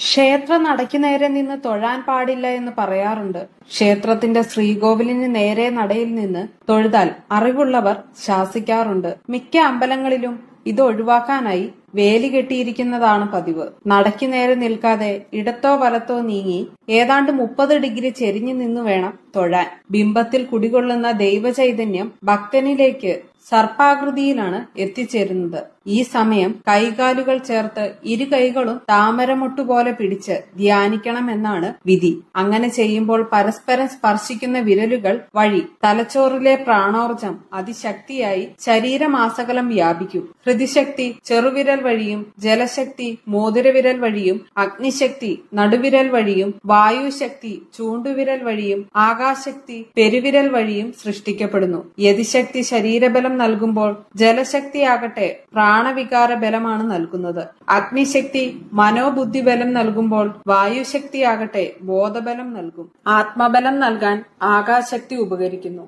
ക്ഷേത്ര നടയ്ക്ക് നേരെ നിന്ന് തൊഴാൻ പാടില്ല എന്ന് പറയാറുണ്ട്. ക്ഷേത്രത്തിന്റെ ശ്രീകോവിലിന് നേരെ നടയിൽ നിന്ന് തൊഴുതാൽ അറിവുള്ളവർ ശാസിക്കാറുണ്ട്. മിക്ക അമ്പലങ്ങളിലും ഇത് ഒഴിവാക്കാനായി വേലി കെട്ടിയിരിക്കുന്നതാണ് പതിവ്. നടയ്ക്ക് നേരെ നിൽക്കാതെ ഇടത്തോ വലത്തോ നീങ്ങി ഏതാണ്ട് 30 ഡിഗ്രി ചെരിഞ്ഞു നിന്നു വേണം തൊഴാൻ. ബിംബത്തിൽ കുടികൊള്ളുന്ന ദൈവചൈതന്യം ഭക്തനിലേക്ക് സർപ്പാകൃതിയിലാണ് എത്തിച്ചേരുന്നത്. ഈ സമയം കൈകാലുകൾ ചേർത്ത് ഇരു കൈകളും താമരമൊട്ടുപോലെ പിടിച്ച് ധ്യാനിക്കണമെന്നാണ് വിധി. അങ്ങനെ ചെയ്യുമ്പോൾ പരസ്പരം സ്പർശിക്കുന്ന വിരലുകൾ വഴി തലച്ചോറിലെ പ്രാണോർജം അതിശക്തിയായി ശരീരമാസകലം വ്യാപിക്കും. ഹൃദിശക്തി ചെറുവിരൽ വഴിയും, ജലശക്തി മോതിരവിരൽ വഴിയും, അഗ്നിശക്തി നടുവിരൽ വഴിയും, വായുശക്തി ചൂണ്ടുവിരൽ വഴിയും, ആകാശശക്തി പെരുവിരൽ വഴിയും സൃഷ്ടിക്കപ്പെടുന്നു. യതിശക്തി ശരീരബലം നൽകുമ്പോൾ ജലശക്തിയാകട്ടെ പ്രാണവികാര ബലമാണ് നൽകുന്നത്. അഗ്നിശക്തി മനോബുദ്ധി ബലം നൽകുമ്പോൾ വായുശക്തിയാകട്ടെ ബോധബലം നൽകും. ആത്മബലം നൽകാൻ ആകാശശക്തി ഉപകരിക്കുന്നു.